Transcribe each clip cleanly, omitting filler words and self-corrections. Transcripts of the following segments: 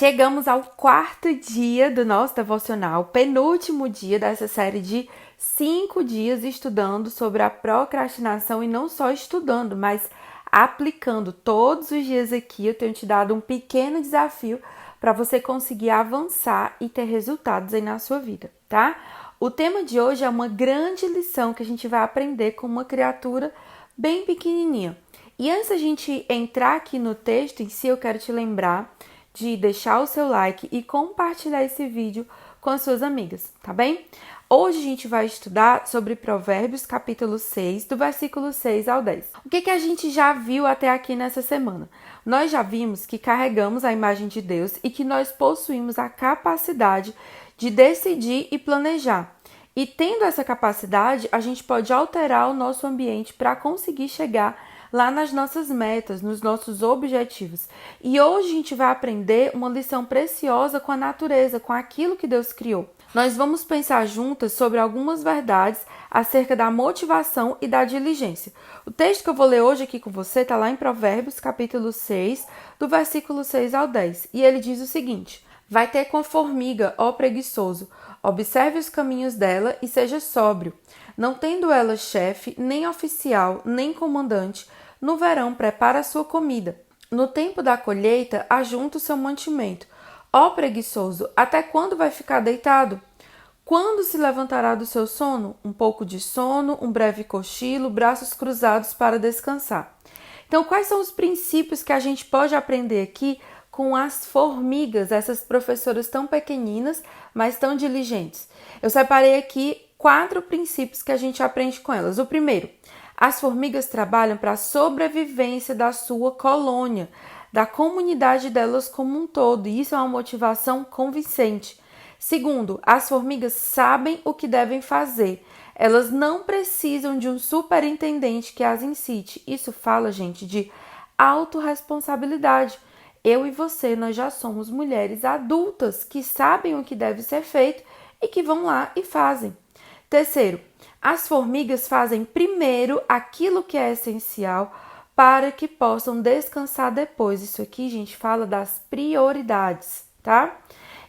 Chegamos ao quarto dia do nosso devocional, penúltimo dia dessa série de 5 dias estudando sobre a procrastinação e não só estudando, mas aplicando todos os dias aqui. Eu tenho te dado um pequeno desafio para você conseguir avançar e ter resultados aí na sua vida, tá? O tema de hoje é uma grande lição que a gente vai aprender com uma criatura bem pequenininha. E antes da gente entrar aqui no texto em si, eu quero te lembrar de deixar o seu like e compartilhar esse vídeo com as suas amigas, tá bem? Hoje a gente vai estudar sobre Provérbios capítulo 6, do versículo 6 ao 10. O que a gente já viu até aqui nessa semana? Nós já vimos que carregamos a imagem de Deus e que nós possuímos a capacidade de decidir e planejar. E tendo essa capacidade, a gente pode alterar o nosso ambiente para conseguir chegar lá nas nossas metas, nos nossos objetivos. E hoje a gente vai aprender uma lição preciosa com a natureza, com aquilo que Deus criou. Nós vamos pensar juntas sobre algumas verdades acerca da motivação e da diligência. O texto que eu vou ler hoje aqui com você está lá em Provérbios, capítulo 6, do versículo 6 ao 10. E ele diz o seguinte: vai ter com a formiga, ó preguiçoso, observe os caminhos dela e seja sóbrio. Não tendo ela chefe, nem oficial, nem comandante, no verão prepara a sua comida. No tempo da colheita, ajunta o seu mantimento. Ó preguiçoso, até quando vai ficar deitado? Quando se levantará do seu sono? Um pouco de sono, um breve cochilo, braços cruzados para descansar. Então, quais são os princípios que a gente pode aprender aqui com as formigas, essas professoras tão pequeninas, mas tão diligentes? Eu separei aqui 4 princípios que a gente aprende com elas. O primeiro: as formigas trabalham para a sobrevivência da sua colônia, da comunidade delas como um todo, e isso é uma motivação convincente. Segundo, as formigas sabem o que devem fazer. Elas não precisam de um superintendente que as incite. Isso fala, gente, de autorresponsabilidade. Eu e você, nós já somos mulheres adultas que sabem o que deve ser feito e que vão lá e fazem. Terceiro, as formigas fazem primeiro aquilo que é essencial para que possam descansar depois. Isso aqui, gente, fala das prioridades, tá?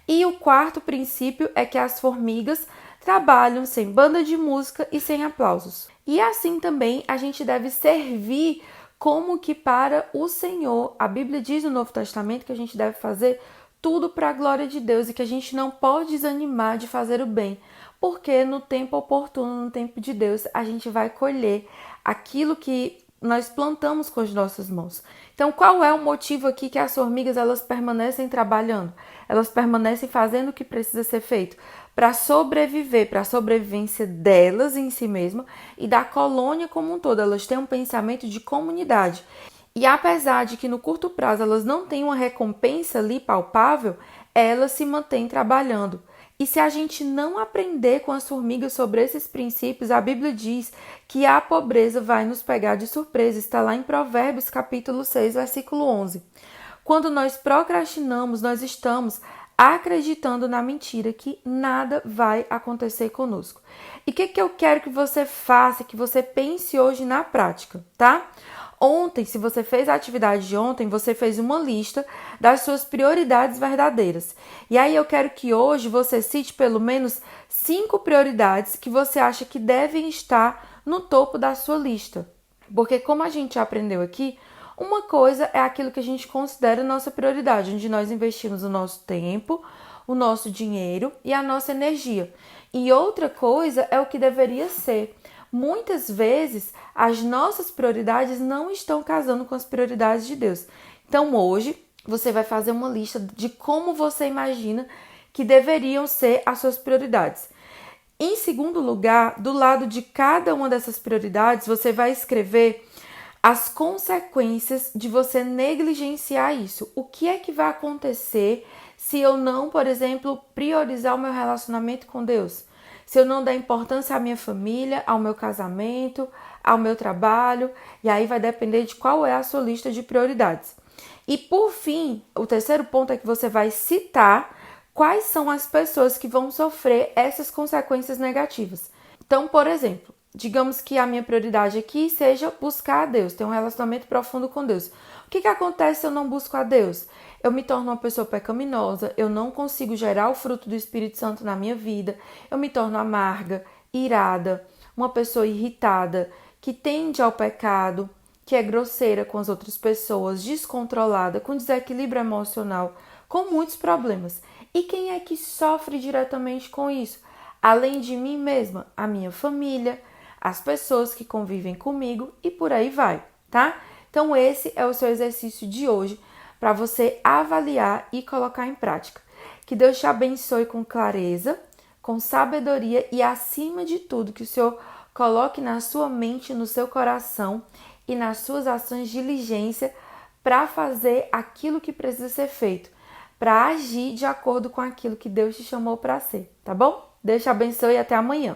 E o quarto princípio é que as formigas trabalham sem banda de música e sem aplausos. E assim também a gente deve servir como que para o Senhor. A Bíblia diz no Novo Testamento que a gente deve fazer tudo para a glória de Deus e que a gente não pode desanimar de fazer o bem, porque no tempo oportuno, no tempo de Deus, a gente vai colher aquilo que nós plantamos com as nossas mãos. Então, qual é o motivo aqui que as formigas elas permanecem trabalhando? Elas permanecem fazendo o que precisa ser feito para sobreviver, para a sobrevivência delas em si mesma e da colônia como um todo. Elas têm um pensamento de comunidade. E apesar de que no curto prazo elas não têm uma recompensa ali palpável, elas se mantêm trabalhando. E se a gente não aprender com as formigas sobre esses princípios, a Bíblia diz que a pobreza vai nos pegar de surpresa. Está lá em Provérbios capítulo 6, versículo 11. Quando nós procrastinamos, nós estamos acreditando na mentira que nada vai acontecer conosco. E o que eu quero que você faça, que você pense hoje na prática, tá? Ontem, se você fez a atividade de ontem, você fez uma lista das suas prioridades verdadeiras. E aí eu quero que hoje você cite pelo menos 5 prioridades que você acha que devem estar no topo da sua lista. Porque como a gente aprendeu aqui, uma coisa é aquilo que a gente considera nossa prioridade, onde nós investimos o nosso tempo, o nosso dinheiro e a nossa energia. E outra coisa é o que deveria ser. Muitas vezes, as nossas prioridades não estão casando com as prioridades de Deus. Então, hoje, você vai fazer uma lista de como você imagina que deveriam ser as suas prioridades. Em segundo lugar, do lado de cada uma dessas prioridades, você vai escrever as consequências de você negligenciar isso. O que é que vai acontecer se eu não, por exemplo, priorizar o meu relacionamento com Deus? Se eu não der importância à minha família, ao meu casamento, ao meu trabalho, e aí vai depender de qual é a sua lista de prioridades. E por fim, o terceiro ponto é que você vai citar quais são as pessoas que vão sofrer essas consequências negativas. Então, por exemplo, digamos que a minha prioridade aqui seja buscar a Deus, ter um relacionamento profundo com Deus. O que acontece se eu não busco a Deus? eu me torno uma pessoa pecaminosa, eu não consigo gerar o fruto do Espírito Santo na minha vida, eu me torno amarga, irada, uma pessoa irritada, que tende ao pecado, que é grosseira com as outras pessoas, descontrolada, com desequilíbrio emocional, com muitos problemas. E quem é que sofre diretamente com isso? Além de mim mesma, a minha família, as pessoas que convivem comigo e por aí vai, tá? Então esse é o seu exercício de hoje para você avaliar e colocar em prática. Que Deus te abençoe com clareza, com sabedoria e, acima de tudo, que o Senhor coloque na sua mente, no seu coração e nas suas ações diligência para fazer aquilo que precisa ser feito, para agir de acordo com aquilo que Deus te chamou para ser, tá bom? Deus te abençoe e até amanhã.